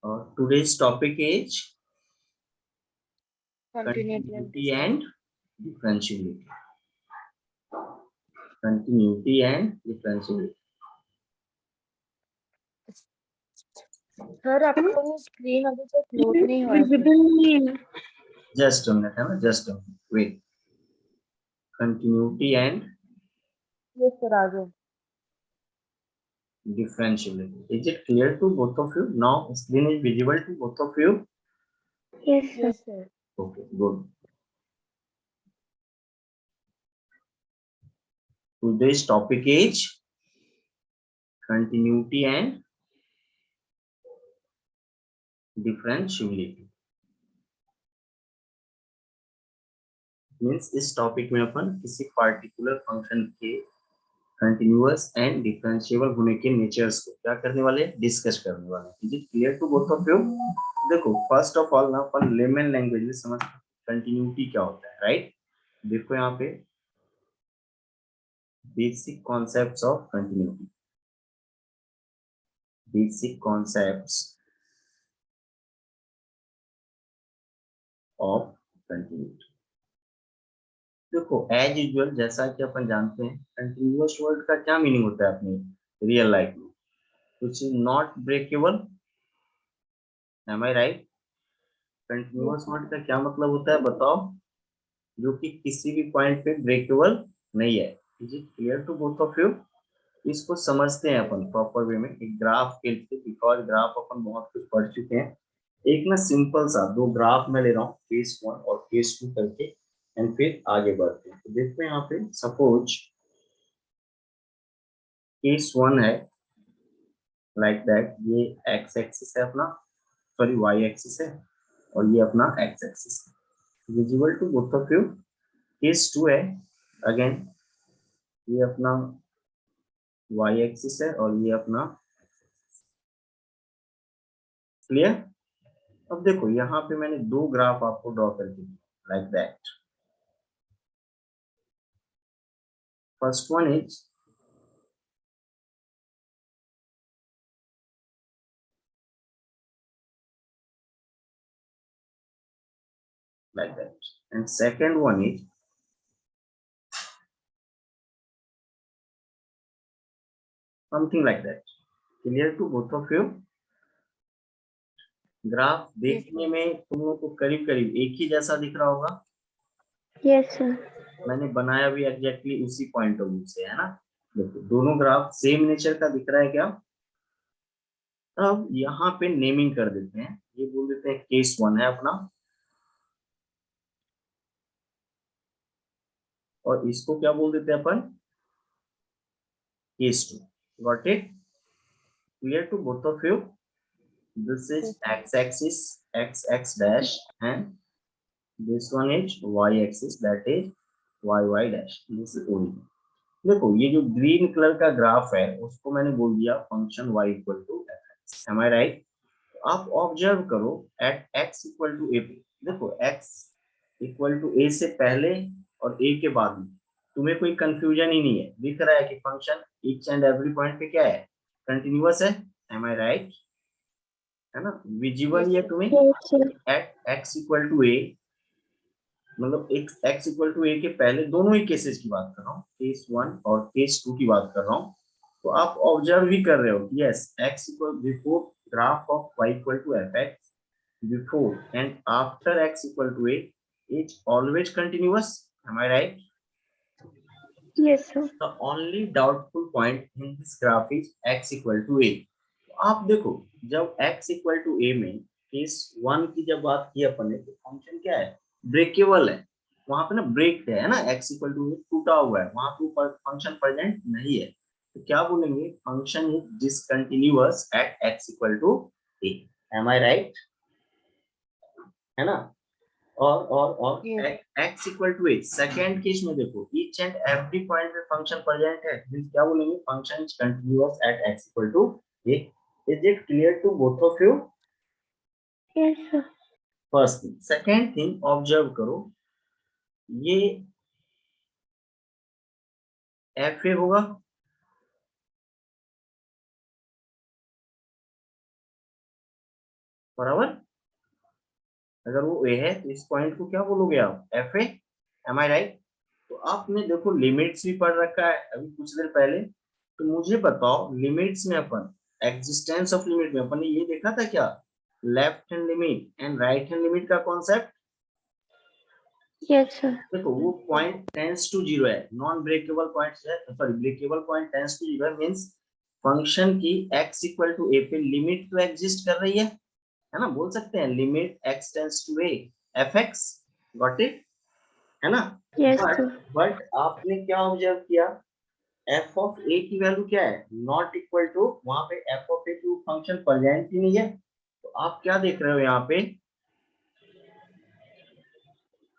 Today's topic is Continuity. continuity and differentiability. Continuity and differentiability. Sir आपका वो screen अभी तक लोड नहीं हुआ है सर। Just a minute, है ना? Just a minute. Wait. Continuity and yes sir आ गया। differentiability. Is it clear to both of you? Now screen is visible to both of you. Yes sir. Okay, good. Today's topic is continuity and differentiability. Means इस topic में अपन किसी particular function के continuous and differentiable होने के natures को क्या करने वाले डिस्कस करने वाले। Is it clear to both of you? देखो फर्स्ट ऑफ ऑल ना अपन लेमन लैंग्वेज में समझ कंटिन्यूटी क्या होता है, राइट? देखो यहाँ पे basic concepts of continuity, basic concepts of continuity. देखो एज यूजुअल जैसा कि अपन जानते हैं कंटिन्यूअस वर्ड का क्या मीनिंग होता है अपनी रियल लाइफ में, which is not breakable. Am I right? Continuous word का क्या मतलब होता है बताओ? जो कि किसी भी पॉइंट पे ब्रेकेबल नहीं है। Is it clear to both of you? इसको समझते हैं अपन प्रॉपर वे में एक ग्राफ के लिए, बिकॉज ग्राफ अपन बहुत कुछ पढ़ चुके हैं। एक ना सिंपल सा दो ग्राफ में ले रहा हूँ, केस 1 और केस 2 करके, एंड फिर आगे बढ़ते हैं। तो देखते हैं यहाँ पे सपोज केस 1 है लाइक दैट, ये एक्स एक्सिस है अपना, सॉरी वाई एक्सिस है, और ये अपना एक्स एक्सिस है, visible to both of you. Case 2 है अगेन, ये अपना वाई एक्सिस है और ये अपना क्लियर। अब देखो यहाँ पे मैंने दो ग्राफ आपको ड्रॉ करके दिया like that. First one is like that, and second one is something like that. Clear to both of you? Graph देखने में तुम लोगों को करीब करीब एक ही जैसा दिख रहा होगा। Yes sir. मैंने बनाया भी एग्जैक्टली उसी पॉइंट ऑफ व्यू से, है ना? देखो दोनों ग्राफ सेम नेचर का दिख रहा है क्या? अब यहाँ पे नेमिंग कर देते हैं, ये बोल देते हैं केस 1 है अपना, और इसको क्या बोल देते हैं अपन? Case 2। Got it? Clear to both of you? This is x-axis, x dash, and this one is y-axis, that is y dash. This is origin. देखो ये जो ग्रीन कलर का ग्राफ है उसको मैंने बोल दिया function y equal to f। Am I right? आप ऑब्जर्व करो at x equal to a पे, देखो x इक्वल टू a से पहले और a के बाद में तुम्हें कोई कंफ्यूजन ही नहीं है, दिख रहा है कि function each and every point पे क्या है? कंटिन्यूअस है। Am I right? है ना? विजिबल ये तुम्हें at x equal to a, मतलब x इक्वल टू a के पहले दोनों ही केसेस की बात कर रहा हूँ, केस 1 और केस 2 की बात कर रहा हूँ। तो आप ऑब्जर्व भी कर रहे हो कि yes x equal before graph of y equal to fx before and after x equal to a is always continuous. Am I right? Yes sir. The only doubtful point in this graph is x equal to a। आप देखो जब x equal to a में case 1 की जब बात की अपन ने तो फंक्शन क्या है? ब्रेकेबल है। वहां पे ना ब्रेक है ना, x इक्वल टू टूटा हुआ है, वहां पे फंक्शन प्रेजेंट नहीं है, तो क्या बोलेंगे? Function is discontinuous at x equal to a। Am I right? है ना? और x equal to a second case में देखो ईच एंड एवरी पॉइंट पे फंक्शन प्रेजेंट है, मींस क्या बोलेंगे? Function is continuous at x equal to a। Is it clear to both of you? Yes sir. First thing. Second thing observe करो, ये F A होगा, बराबर। अगर वो ए है तो इस पॉइंट को क्या बोलोगे आप, F A, am I right. तो आपने देखो लिमिट्स भी पढ़ रखा है अभी कुछ देर पहले, तो मुझे बताओ लिमिट्स में अपन, एग्जिस्टेंस ऑफ लिमिट में अपन ने ये देखा था क्या, left hand limit and right hand limit का कॉन्सेप्ट। Yes, sir. देखो वो पॉइंट टेंस टू जीरो है, नॉन ब्रेकेबल पॉइंट है, sorry breakable point tends to zero means function की x इक्वल टू ए पे लिमिट तो एग्जिस्ट कर रही है ना, बोल सकते हैं limit x tends to a F X, got it, है ना। Yes, but sir. बट आपने क्या ऑब्जर्व किया, एफ ऑफ ए की वैल्यू क्या है, नॉट इक्वल टू, वहां पे एफ ऑफ ए की फंक्शन प्रेजेंट ही नहीं है, तो आप क्या देख रहे हो यहाँ पे,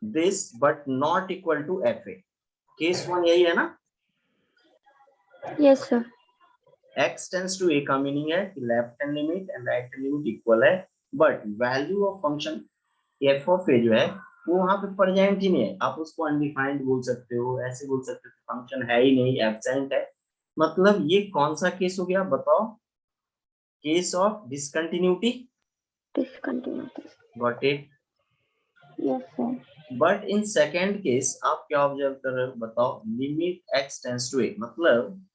this but not equal to F A, case one यही है ना। Yes, sir. x tends to a का मीनिंग है कि left hand limit and right hand limit equal है, but value of function f of a जो है वो वहां पे प्रेजेंट ही नहीं है, आप उसको अनडिफाइंड बोल सकते हो, ऐसे बोल सकते हो फंक्शन है ही नहीं, एब्सेंट है। मतलब ये कौन सा केस हो गया बताओ, case of discontinuity, Discontinuity. Got it. Yes, sir. But in second case आप क्या ऑब्जर्व कर रहे हो बताओ, limit x tends to a, मतलब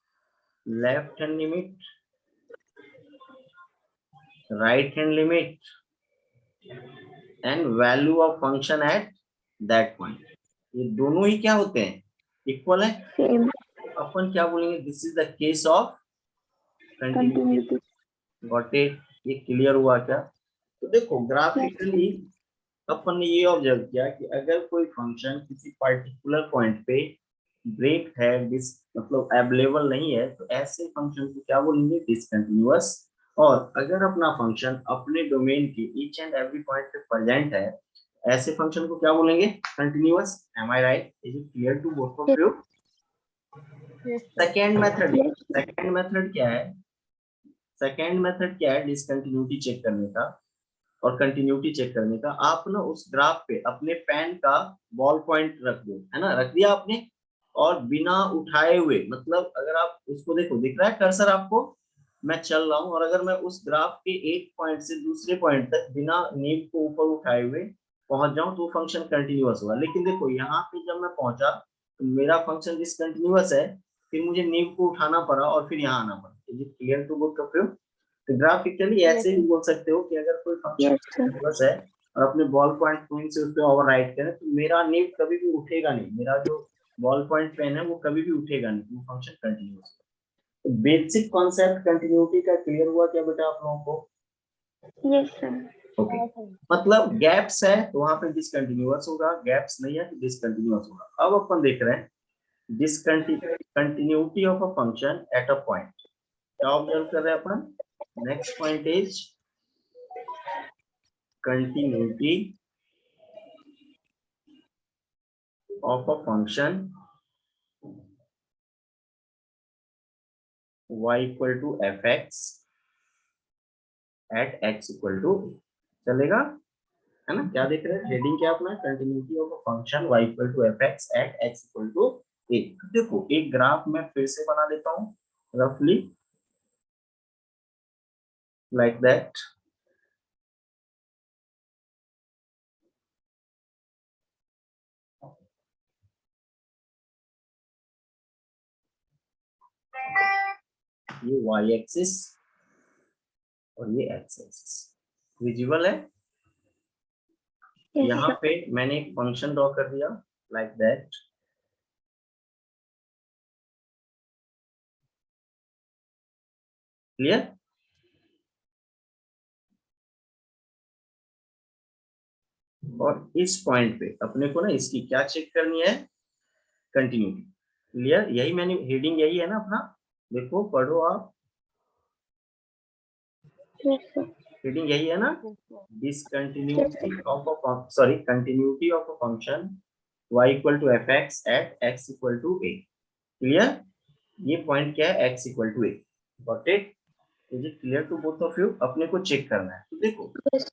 left hand limit, right hand limit and value of function at that point, ये दोनों ही क्या होते हैं, इक्वल है। Same. अपन क्या बोलेंगे, this is the case of continuity, Continuity. Got it. ये क्लियर हुआ क्या। तो देखो Yes, ग्राफिकली अपन ने ये ऑब्जर्व किया कि अगर कोई फंक्शन किसी पर्टिकुलर पॉइंट पे ब्रेक है, डिस मतलब अवेलेबल नहीं है, तो ऐसे फंक्शन को क्या बोलेंगे, डिसकंटिन्यूअस। और अगर अपना फंक्शन अपने डोमेन के ईच एंड एवरी पॉइंट पे प्रेजेंट है, ऐसे फंक्शन को क्या बोलेंगे, continuous. Am I right, is it clear to both of you. yes, second method, yes, second method क्या है, सेकेंड मेथड क्या है डिसकंटिन्यूटी चेक करने का और कंटिन्यूटी चेक करने का। आप ना उस ग्राफ पे अपने पेन का बॉल पॉइंट रख दो, है ना, रख दिया आपने, और बिना उठाए हुए, मतलब अगर आप उसको देखो, दिख रहा है कर्सर आपको, मैं चल रहा हूं और अगर मैं उस ग्राफ के एक पॉइंट से दूसरे पॉइंट तक बिना नीव को ऊपर उठाए हुए पहुंच जाऊं तो फंक्शन कंटिन्यूअस होगा। लेकिन देखो यहाँ पे जब मैं पहुंचा तो मेरा फंक्शन डिसकंटिन्यूअस है, फिर मुझे नीव को उठाना पड़ा और फिर यहाँ आना पड़ा। Is it clear to both of you. Graphically ऐसे भी बोल सकते हो कि अगर कोई फंक्शन yes, sir. कंटीन्यूअस है और अपने बॉल पॉइंट पेन से उस पर ओवरराइट करें तो मेरा नीव कभी भी उठेगा नहीं, मेरा जो बॉल पॉइंट पेन है वो कभी भी उठेगा नहीं, वो फंक्शन कंटीन्यूअस है। तो बेसिक कॉन्सेप्ट कंटिन्यूटी का क्लियर हुआ क्या बेटा आप लोगों को। Yes, sir. ओके मतलब गैप्स है तो वहां पे डिसकंटिन्यूअस होगा, गैप्स नहीं है तो डिसकंटिन्यूअस होगा। अब अपन देख रहे हैं discontinuity of a function at a point, क्या ऑब्जर्व कर रहे हैं अपन। Next point is continuity of a function y equal to fx at x equal to, चलेगा, है ना। क्या देख रहे हैं, हेडिंग क्या अपना, continuity of a function y equal to fx at x equal to a। देखो एक ग्राफ मैं फिर से बना देता हूँ रफली लाइक दैट। ये y एक्सिस और ये x एक्सिस विजिबल है। Yes, यहाँ sir. पे मैंने एक फंक्शन ड्रॉ कर दिया लाइक दैट, क्लियर। और इस पॉइंट पे अपने को ना इसकी क्या चेक करनी है, कंटिन्यूटी। क्लियर, यही मैंने हेडिंग यही है ना अपना, देखो पढ़ो आप, Yes, sir. हेडिंग यही है ना, Yes, discontinuity sir. Of a sorry continuity of a function y equal to f x at x equal to a। Clear, ये पॉइंट क्या है, x equal to a, got it. Is it clear to both of you. अपने को check करना है, तो देखो Yes,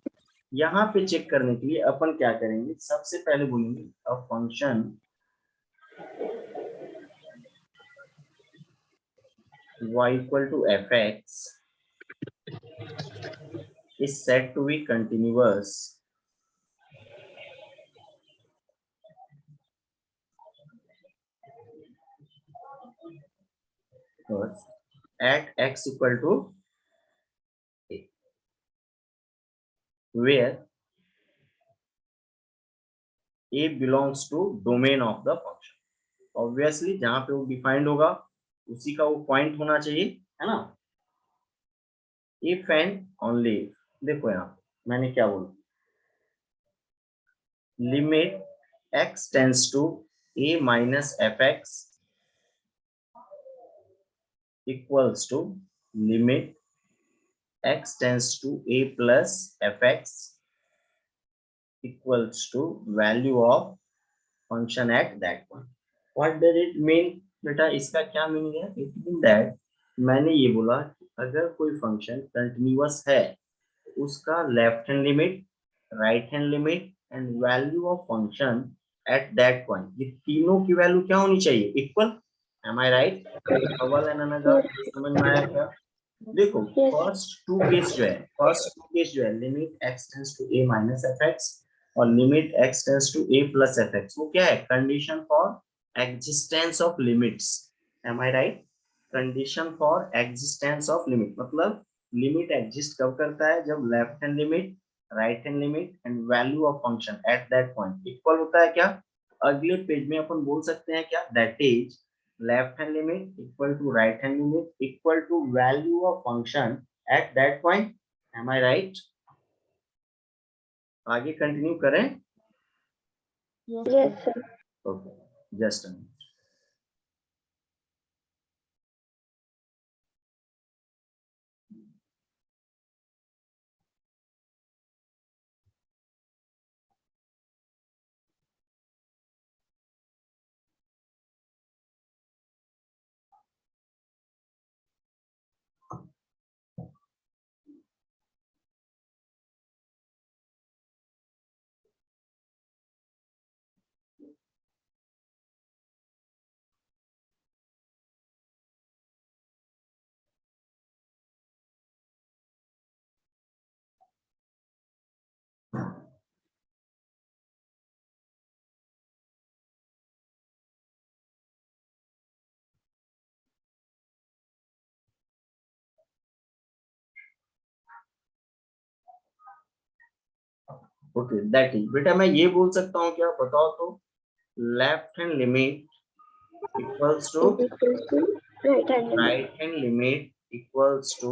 यहाँ पे चेक करने के लिए अपन क्या करेंगे, सबसे पहले बोलेंगे a function y equal to f x is said to be continuous at x equal to a, where a belongs to domain of the function. Obviously जहां पे वो डिफाइंड होगा उसी का वो पॉइंट होना चाहिए, है ना. इफ एंड ओनली इफ, देखो यहाँ मैंने क्या बोला, limit x tends to a minus fx equals to limit x tends to a plus fx equals to value of function at that point. What does it mean? बेटा इसका क्या meaning है? It means that मैंने ये बोला कि अगर कोई फंक्शन कंटिन्यूअस है उसका left hand limit, right hand limit and value of function at that point, ये तीनों की वैल्यू क्या होनी चाहिए? इक्वल. M I right? अव्वल एंड अनदर, समझ में आया क्या? देखो फर्स्ट टू केस जो है limit x tends to a minus fx और limit x tends to a plus fx, वो क्या है? Condition for existence of limits. Am I right? Condition for existence of limit मतलब लिमिट एग्जिस्ट कब करता है? जब left hand limit, right hand limit and value of function at that point equal होता है. क्या अगले पेज में अपन बोल सकते हैं क्या? That is left hand limit equal to right hand limit equal to value of function at that point. Am I right? आगे कंटिन्यू करें? Yes, sir. Okay, just a minute. Okay, that is बेटा मैं ये बोल सकता हूँ क्या? बताओ तो. Left hand limit equals to Is equal to right hand limit. Right hand limit equals to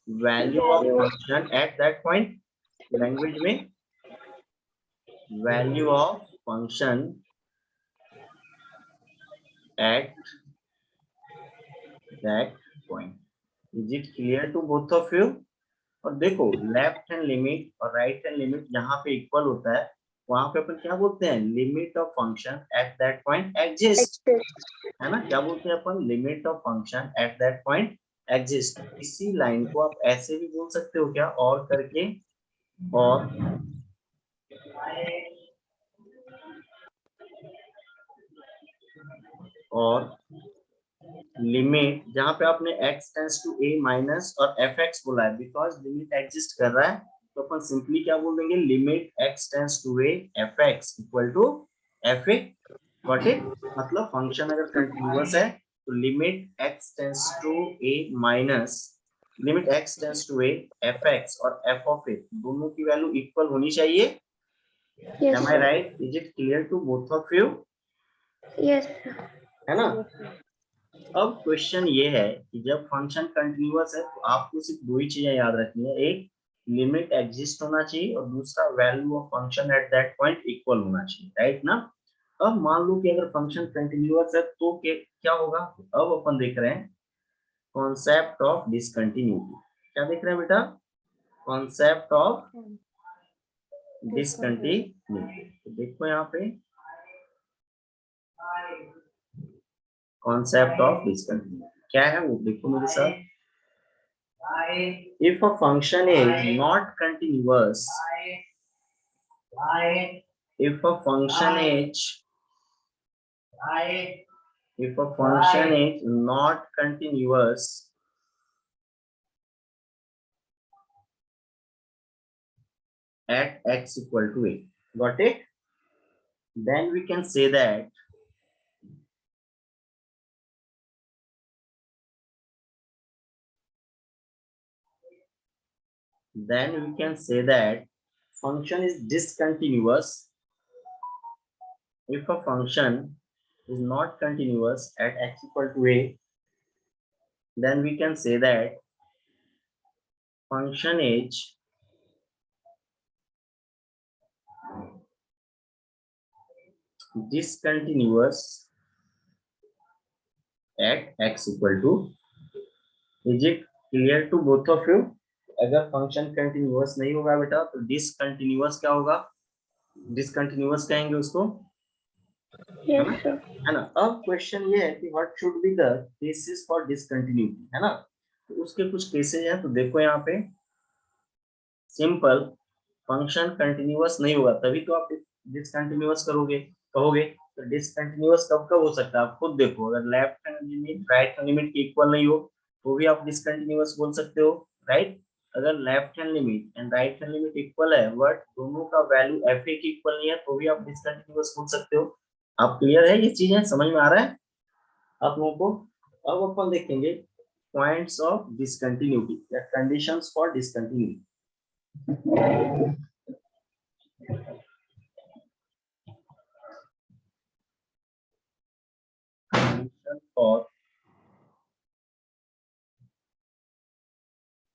value of Value of function at that point. Language में value of function at that point. Is it clear to both of you? और देखो left hand limit और right hand limit जहां पे equal होता है वहां पे अपन क्या बोलते हैं? Limit of function at that point exist, exist. है ना. क्या बोलते हैं अपन? Limit of function at that point exist. इसी लाइन को आप ऐसे भी बोल सकते हो क्या? और करके, और लिमिट जहां पे आपने x tends to a minus और fx बोला है बिकॉज लिमिट एग्जिस्ट कर रहा है तो अपन सिंपली क्या बोल देंगे? Limit x tends to a fx equal to fa. Got it? मतलब फंक्शन अगर कंटीन्यूअस है तो limit x tends to a minus limit x tends to a fx और f ऑफ a दोनों की वैल्यू इक्वल होनी चाहिए. Yes, am I sir. Right? Is it clear to both of you? Yes, sir. है ना. अब question ये है कि जब फंक्शन कंटीन्यूअस है तो आपको सिर्फ दो ही चीजें याद रखनी है. एक, लिमिट एग्जिस्ट होना चाहिए और दूसरा value of function at that point equal होना चाहिए. राइट ना. अब मान लो कि अगर फंक्शन कंटीन्यूअस है तो क्या होगा? अब अपन देख रहे हैं कॉन्सेप्ट ऑफ डिसकंटिन्यूटी. क्या देख रहे हैं बेटा? Concept of discontinuity. तो देखो यहाँ पे कॉन्सेप्ट ऑफ डिसकंटिन्यूटी क्या है वो देखो मेरे साथ. If a function is not continuous, if a function is not continuous, at x equal to a. Got it? Then we can say that function is discontinuous if a function is not continuous at x equal to a. Then we can say that function is discontinuous at x equal to. Is it clear to both of you? अगर function continuous नहीं होगा बेटा तो discontinuous क्या होगा? Discontinuous कहेंगे उसको, है ना? Yes, sir. है ना? अब क्वेश्चन ये है कि what should be the cases for discontinuity, है ना? तो उसके कुछ केसेस हैं, तो देखो यहाँ पे सिंपल फंक्शन कंटिन्यूअस नहीं होगा तभी तो आप डिसकंटिन्यूअस कहोगे। तो डिसकंटिन्यूअस कब कब हो सकता है आप खुद देखो, अगर left hand limit right hand limit के इक्वल नहीं हो तो भी आप डिसकंटिन्यूअस बोल सकते हो, राइट? अगर left hand limit and right hand limit equal है बट दोनों का वैल्यू एफ ए की इक्वल नहीं है तो भी आप डिसकंटिन्यूअस बोल सकते हो। आप क्लियर है? ये चीजें समझ में आ रहा है आप लोगों को? अब अपन देखेंगे पॉइंट्स ऑफ डिसकंटिन्यूटी या conditions for discontinuity.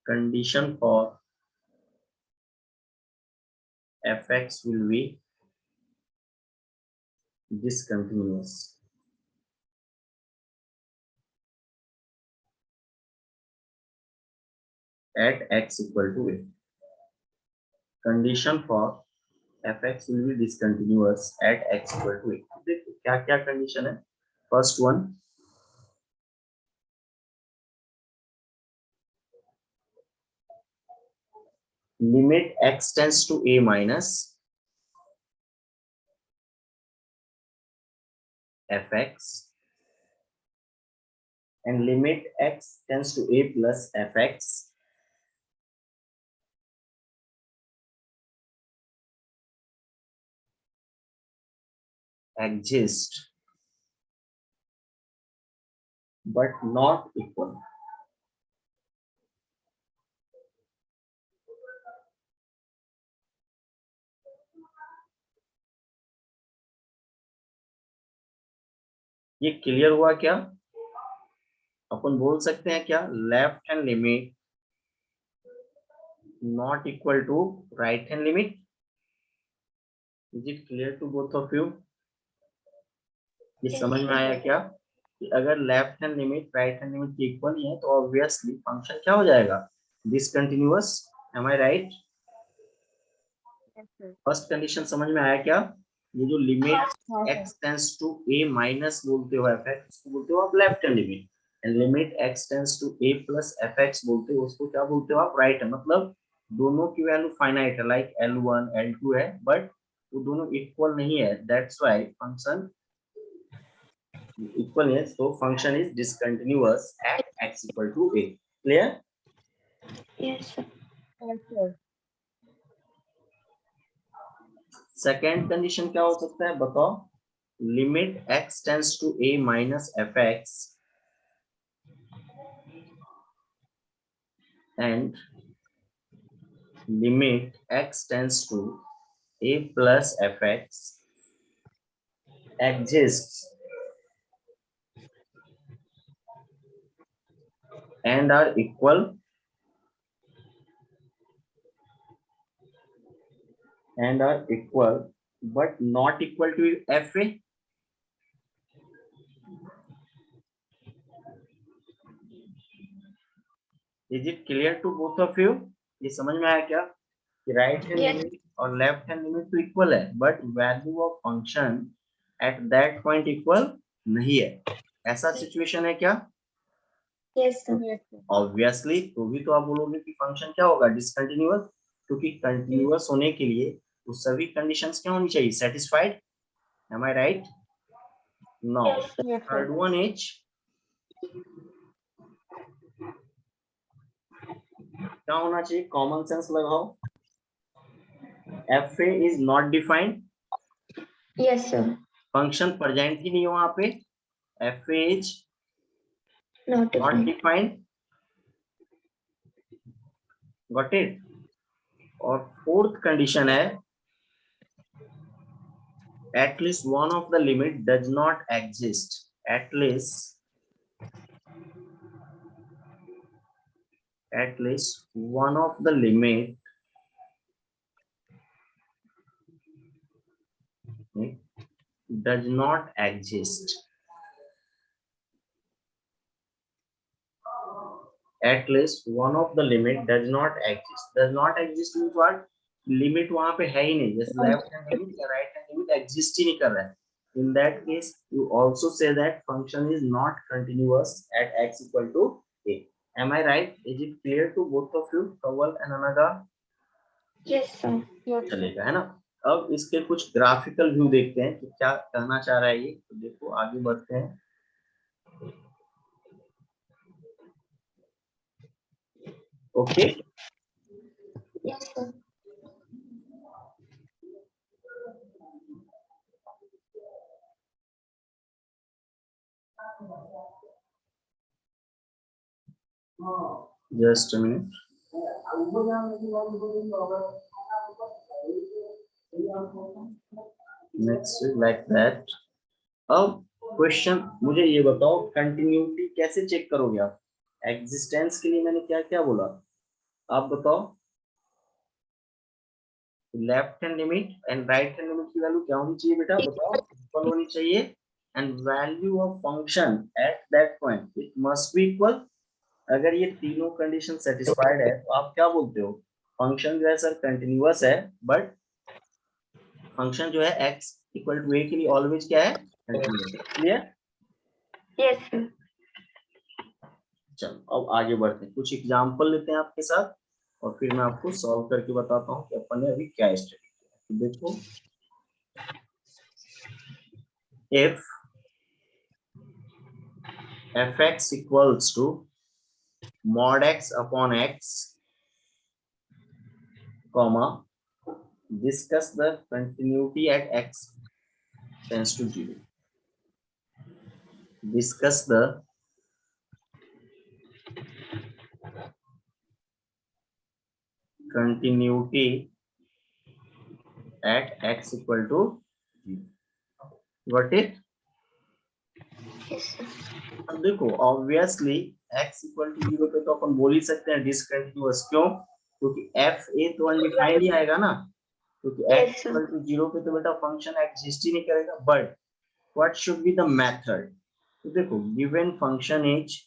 Condition for fx will be discontinuous at x equal to a. Condition for fx will be discontinuous at x equal to a. देखो क्या क्या कंडीशन है? First one, limit x tends to a minus fx and limit x tends to a plus fx exist but not equal. ये clear हुआ क्या? अपन बोल सकते हैं क्या? Left hand limit not equal to right hand limit. Is it clear to both of you? ये समझ में आया क्या कि अगर left hand limit right hand limit के इक्वल नहीं है तो ऑब्वियसली फंक्शन क्या हो जाएगा? Discontinuous. Am I right? First condition समझ में आया क्या? ये जो limit x tends to a minus बोलते हो fx उसको बोलते हो आप left hand limit, and limit x tends to a plus fx बोलते हो उसको क्या बोलते हो आप? राइट है। मतलब दोनों की वैल्यू फाइनाइट है, लाइक L1 L2 है, बट वो दोनों इक्वल नहीं है, दैट्स व्हाई फंक्शन इक्वल है, so function is discontinuous at x equal to a. Clear? Yes, sir. Second condition क्या हो सकता है बताओ? Limit x tends to a minus fx and limit x tends to a plus fx exists and are equal but not equal to fa. Is it clear to both of you? ये समझ में आया क्या कि right hand Yes. Limit और left hand limit तो equal है but value of function at that point equal नहीं है, ऐसा सिचुएशन है क्या? Yes, sir. ऑब्वियसली तो भी तो आप बोलोगे कि फंक्शन क्या होगा? डिसकंटिन्यूअस, क्योंकि कंटिन्यूअस होने के लिए वो सभी कंडीशंस क्या होनी चाहिए? Satisfied. Am I right? Now third one is क्या होना चाहिए? कॉमन सेंस लगाओ। fa is not defined. Yes, sir. Function present ही नहीं है वहां पे. fa is Not not defined. defined. Got it? और फोर्थ कंडीशन है at least one of the limit does not exist. At least one of the limit does not exist. At least one of the limit does not exist. Does not exist means what? Limit वहां पे है ही नहीं. जैसे left hand limit या right hand limit exist ही नहीं कर रहा है. In that case, you also say that function is not continuous at x equal to a. Am I right? Is it clear to both of you, Kawal and Anaga? Yes, sir. Yes. चलेगा है ना. अब इसके कुछ graphical view देखते हैं कि क्या कहना चाह रहा है ये. तो देखो आगे बढ़ते हैं. Okay. Yes, sir. Just a minute. Next is like that. अब क्वेश्चन मुझे ये बताओ कंटिन्यूटी कैसे चेक करोगे आप. एग्जिस्टेंस के लिए मैंने क्या क्या बोला आप बताओ. Left hand limit and right hand limit की वैल्यू क्या होनी चाहिए बेटा बताओ. इक्वल होनी चाहिए and value of function at that point it must be equal. अगर ये तीनों कंडीशन सेटिस्फाइड है तो आप क्या बोलते हो फंक्शन जो है सर कंटिन्यूअस है बट फंक्शन जो है x इक्वल टू a के लिए ऑलवेज क्या है कंटिन्यूअस. क्लियर. Yes, sir. चलो अब आगे बढ़ते हैं. कुछ एग्जांपल लेते हैं आपके साथ और फिर मैं आपको सॉल्व करके बताता हूँ कि अपन ने अभी क्या स्टडी किया. देखो if fx equals to mod x upon x comma discuss the continuity at x tends to 0. Discuss the continuity at x equal to 0. Got it? Yes, sir. अब देखो ऑब्वियसली x इक्वल टू 0 पे तो अपन बोल ही सकते हैं discontinuous. क्यों? क्योंकि fa तो अनडिफाइंड ही आएगा ना. क्योंकि Yes, x sir. Equal to 0 पे तो बेटा फंक्शन एग्जिस्ट ही नहीं करेगा. But what should be the method. तो देखो given function is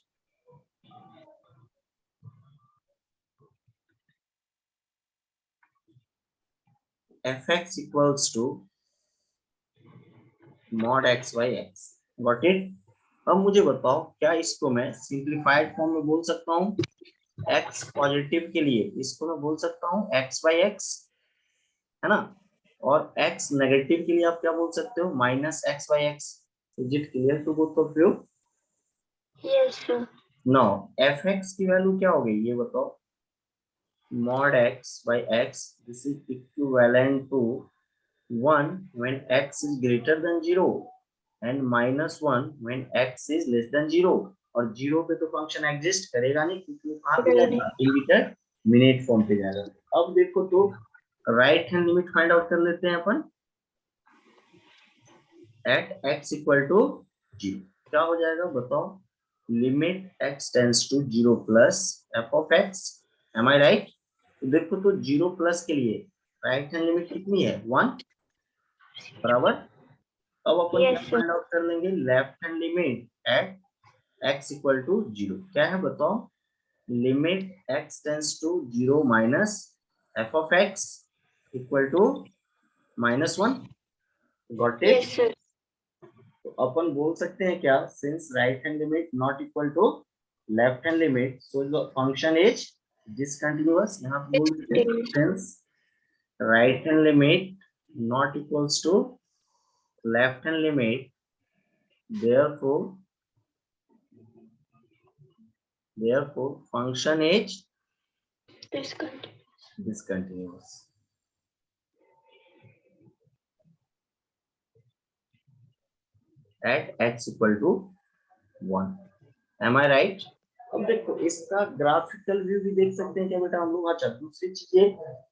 fx equals to mod x by x. Got it? अब मुझे बताओ क्या इसको मैं सिंप्लीफाइड फॉर्म में बोल सकता हूँ. x पॉजिटिव के लिए इसको मैं बोल सकता हूँ x by x है ना. और x नेगेटिव के लिए आप क्या बोल सकते हो minus x by x. Is it clear to both of you. Yes, sir. Now fx की वैल्यू क्या हो गई ये बताओ. mod x by x this is equivalent to 1 when x is greater than 0 and minus 1 when x is less than 0. और 0 पे तो function exist करेगा नहीं क्योंकि वो कहाँ पे जाएगा इंडिटरमिनेट फॉर्म पे जाएगा. अब देखो तो right hand limit find out कर लेते हैं अपन एट x इक्वल टू 0. क्या हो जाएगा बताओ. Limit x tends to 0 plus f of x. Am I right. तो देखो तो 0 प्लस के लिए राइट हैंड लिमिट कितनी है 1 बराबर. अब अपन क्या फाइंड आउट कर लेंगे left hand limit at x equal to 0. क्या है बताओ. Limit x tends to 0 minus f of x equal to -1. Got it. Yes, sir. तो अपन बोल सकते हैं क्या since right hand limit not equal to left hand limit so the function is discontinuous. यहाँ पे बोल सकते हैं since right hand limit not equals to left hand limit therefore function is Discontinuous. discontinuous. at x equal to 1. Am I right? अब देखो इसका graphical view भी देख सकते हैं क्या बेटा हम लोग। अच्छा दूसरी चीजें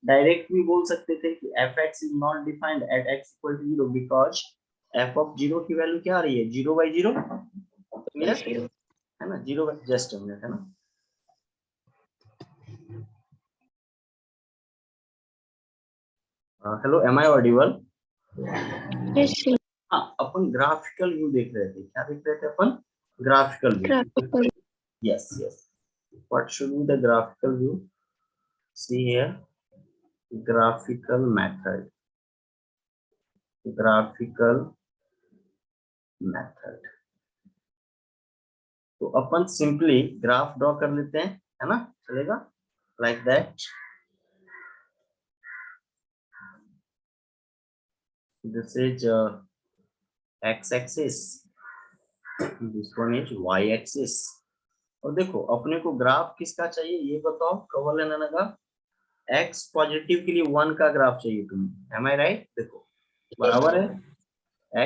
डायरेक्ट भी बोल सकते थे कि fx is not defined at x equal to 0 because f of 0 की वैल्यू क्या आ रही है 0/0 Yes, क्लियर sir. है ना 0 जस्ट a minute है ना। Hello am I audible. Yes, sir. हाँ अपन ग्राफिकल व्यू देख रहे थे क्या देख रहे थे अपन graphical view. Graphical. yes yes what should be the graphical view see here graphical method graphical method तो अपन सिंपली ग्राफ ड्रॉ कर लेते हैं है ना चलेगा like that this is x axis this one is y axis और देखो अपने को ग्राफ किसका चाहिए ये बताओ कवल एंड अनगा x पॉजिटिव के लिए 1 का ग्राफ चाहिए तुम्हें एम आई राइट देखो बराबर है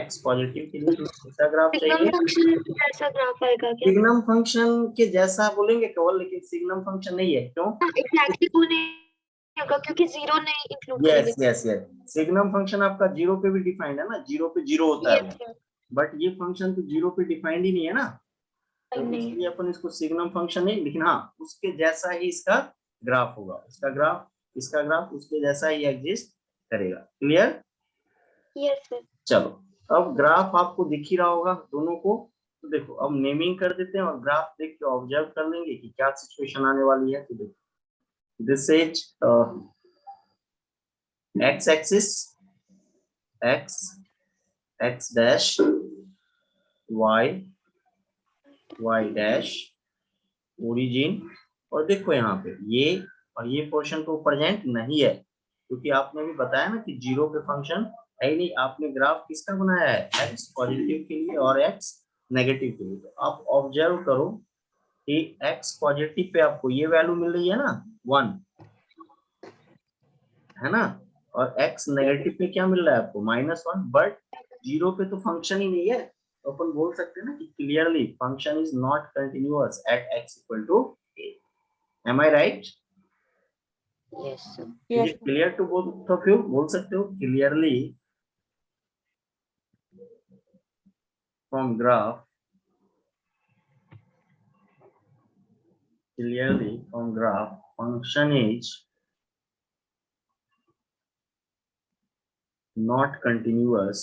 x पॉजिटिव के लिए तुम्हें किसका ग्राफ सिग्नम चाहिए फंक्शन जैसा ग्राफ आएगा क्या? सिग्नम फंक्शन के जैसा बोलेंगे केवल लेकिन सिग्नम फंक्शन नहीं है क्यों एग्जैक्टली वो नहीं होगा क्योंकि जीरो नहीं इंक्लूड यस करेंगे। यस यस सिग्नम फंक्शन आपका जीरो पे भी डिफाइंड है ना जीरो पे जीरो होता है यस सर। बट ये फंक्शन तो जीरो पे डिफाइंड ही नहीं है ना तो नहीं। इसलिए अपन इसको सिग्नम फंक्शन नहीं लेकिन हाँ उसके जैसा ही इसका ग्राफ होगा इसका ग्राफ उसके जैसा ही एग्जिस्ट करेगा क्लियर यस सर। चलो अब ग्राफ आपको दिख ही रहा होगा दोनों को तो देखो अब नेमिंग कर देते हैं और ग्राफ देख के ऑब्जर्व कर लेंगे कि क्या सिचुएशन आने वाली है तो देखो this is x axis x x dash y y dash origin और देखो यहाँ पे ये और ये पोर्शन तो प्रेजेंट नहीं है क्योंकि आपने भी बताया ना कि जीरो पे फंक्शन है ही नहीं आपने ग्राफ किसका बनाया है x पॉजिटिव के लिए और x नेगेटिव के लिए तो आप ऑब्जर्व करो कि x पॉजिटिव पे आपको ये वैल्यू मिल रही है ना 1 है ना और x नेगेटिव पे क्या मिल रहा है आपको -1 बट जीरो पे तो फंक्शन ही नहीं है तो अपन बोल सकते हैं ना कि clearly function is not continuous at x equal to a am I right yes sir. Is it clear to both of you बोल सकते हो clearly from graph function is not continuous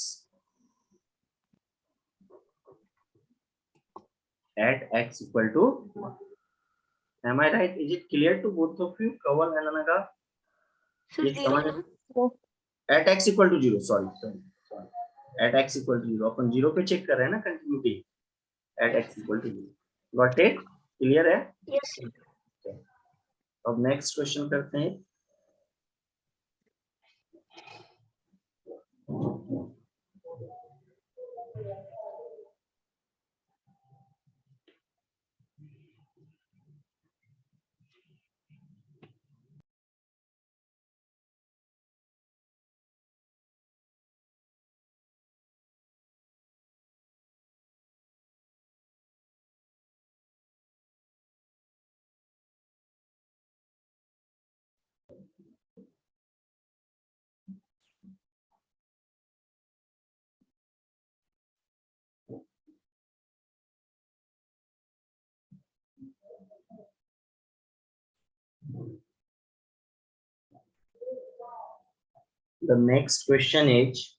at x equal to 1. Am I right? Is it clear to both of you? Kaval and Anaga? Sir ये zero समझ ना। at x equal to 0 sorry at x equal to 0 अपन 0 पे check कर रहे हैं ना continuity at x equal to 0 got it clear है yes sir. अब नेक्स्ट क्वेश्चन करते हैं the next question is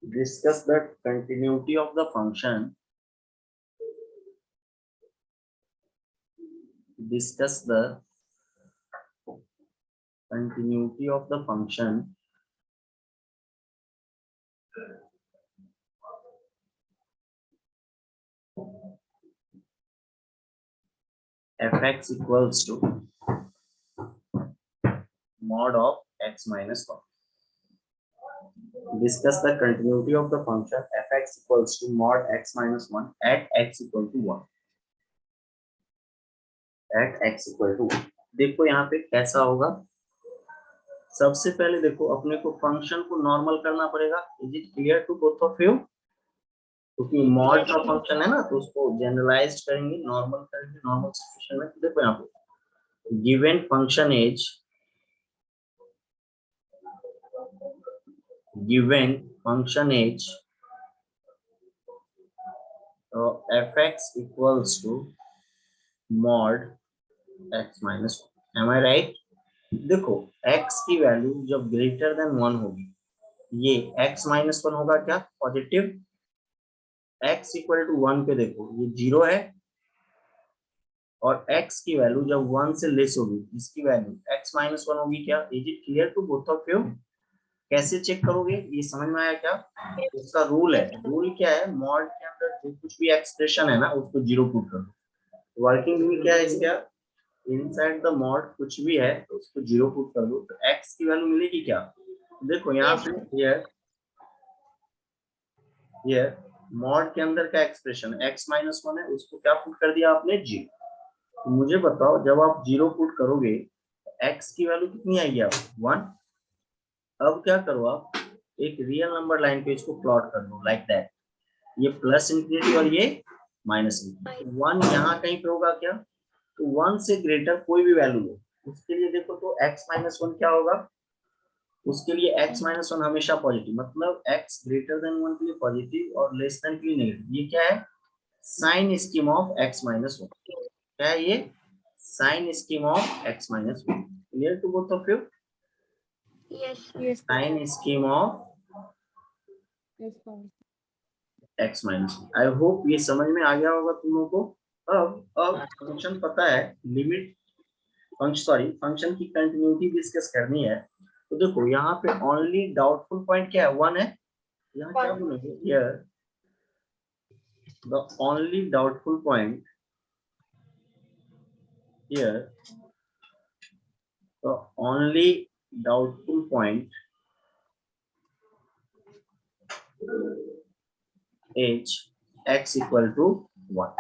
discuss the continuity of the function discuss the continuity of the function fx equals to mod of x minus 1 Discuss the continuity of the function f(x) equals to mod x minus 1 at x equal to 1. At x equal to 1. देखो यहाँ पे कैसा होगा. सबसे पहले देखो अपने को फंक्शन को नॉर्मल करना पड़ेगा. Is it clear to both of you? क्योंकि मॉड का फंक्शन है ना, तो उसको जनरलाइज करेंगे, नॉर्मल करेंगे. नॉर्मल सिचुएशन में देखो यहाँ पे given function is fx equals to mod x minus 1. Am I right? देखो x की वैल्यू जब ग्रेटर देन 1 होगी, ये x माइनस 1 होगा क्या? पॉजिटिव. x इक्वल टू 1 पे देखो ये 0 है, और x की वैल्यू जब 1 से लेस होगी, इसकी वैल्यू x माइनस 1 होगी क्या? Is it clear to both of you? कैसे चेक करोगे, ये समझ में आया क्या? उसका रूल है. रूल क्या है? मॉड के अंदर जो कुछ भी एक्सप्रेशन है ना, उसको 0 पुट करो. वर्किंग रूल क्या है इसका? इनसाइड द मॉड कुछ भी है तो उसको 0 पुट कर दो, तो x की वैल्यू मिलेगी क्या? देखो यहाँ पे ये मॉड के अंदर का एक्सप्रेशन x माइनस 1 है, उसको क्या पुट कर दिया आपने? 0. तो मुझे बताओ जब आप 0 पुट करोगे x की वैल्यू कितनी आएगी? आप 1. अब क्या करो, आप एक रियल नंबर लाइन पे इसको प्लॉट कर दो लाइक दैट. ये प्लस इंफिनिटी और ये माइनस इंफिनिटी. 1 यहाँ कहीं पे होगा क्या? तो 1 से ग्रेटर कोई भी वैल्यू हो उसके लिए देखो तो x माइनस 1 क्या होगा? उसके लिए x माइनस 1 हमेशा पॉजिटिव, मतलब x ग्रेटर देन 1 के लिए पॉजिटिव और लेस देन के लिए नेगेटिव. ये क्या है? Sign scheme of x minus 1. क्या है ये? Sign scheme of x minus 1. Clear to both of you? Yes. Sign scheme of x minus 1. I hope ये समझ में आ गया होगा तुम लोगों को. अब फंक्शन पता है, लिमिट फंक्शन की कंटिन्यूटी डिस्कस करनी है. तो देखो यहाँ पे ओनली डाउटफुल पॉइंट क्या है? 1 है. यहाँ क्या बोलेंगे? Here the only doubtful point, here the only doubtful point is x equal to 1.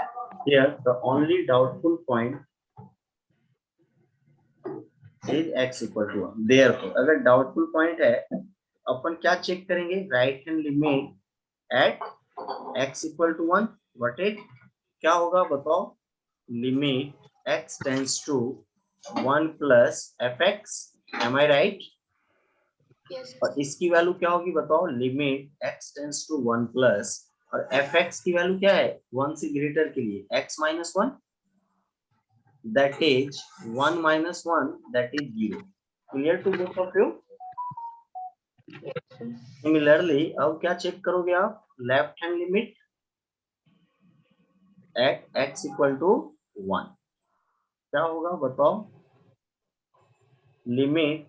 Here the only doubtful point is x equal to 1. Therefore अगर doubtful point है, अपन क्या चेक करेंगे? Right hand limit at x equal to 1. What is क्या होगा बताओ? Limit x tends to 1 plus fx. Am I right? Yes. और इसकी value क्या होगी बताओ? Limit x tends to 1 plus, और fx की वैल्यू क्या है? 1 से ग्रेटर के लिए x minus 1, that is 1 minus 1, that is 0. Clear to both of you? Similarly, अब क्या चेक करोगे आप? Left hand limit at x equal to 1. क्या होगा बताओ? Limit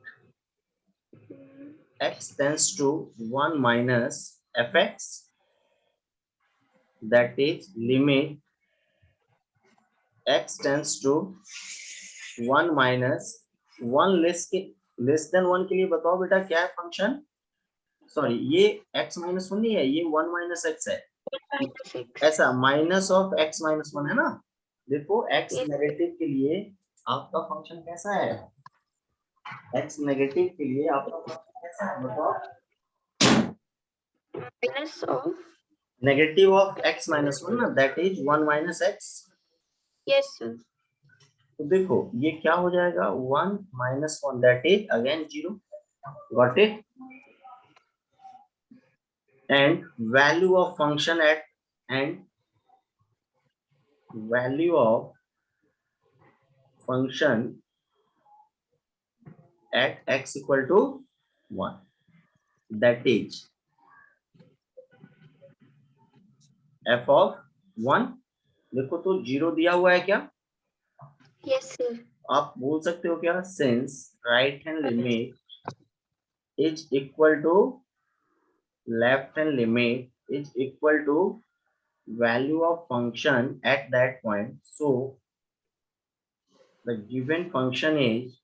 x tends to 1 minus fx, that is limit x tends to 1 minus 1 less than 1 के लिए बताओ बेटा क्या है फंक्शन? सॉरी, ये x माइनस 1 नहीं है, ये 1 माइनस x है. ऐसा माइनस ऑफ x माइनस 1 है ना. देखो x नेगेटिव के लिए आपका फंक्शन कैसा है? x नेगेटिव के लिए आपका फंक्शन कैसा है बताओ? Minus of. Negative of x minus 1 ना, that is 1 minus x. Yes, sir. तो देखो ये क्या हो जाएगा? 1 minus 1, that is again 0. Got it? And value of function eight and value of function at x equal to 1, that is f of 1. देखो तो 0 दिया हुआ है क्या? Yes, sir. आप बोल सकते हो क्या? since right hand limit is equal to left hand limit is equal to value of function at that point, so the given function is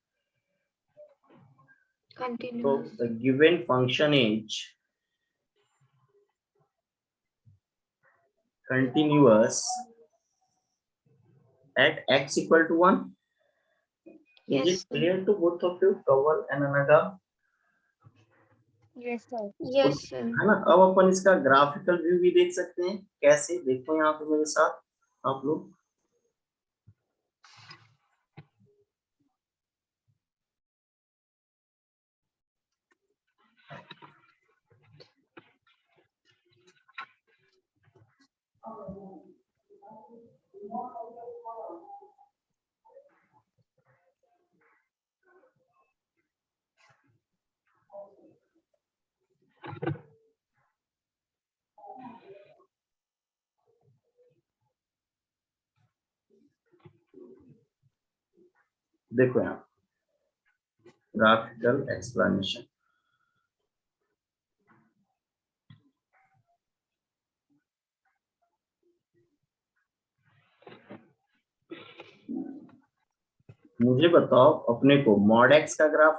Continuous. the given function is continuous at x equal to 1? Is Yes, it sir. clear to both of you, Kawal and Anaga? Yes, sir. Yes, sir. है ना। अब अपन इसका graphical view भी देख सकते हैं। कैसे, देखो यहाँ पे मेरे साथ आप लोग। देखो यहाँ ग्राफिकल एक्सप्लेनेशन। मुझे बताओ अपने को मॉड एक्स का ग्राफ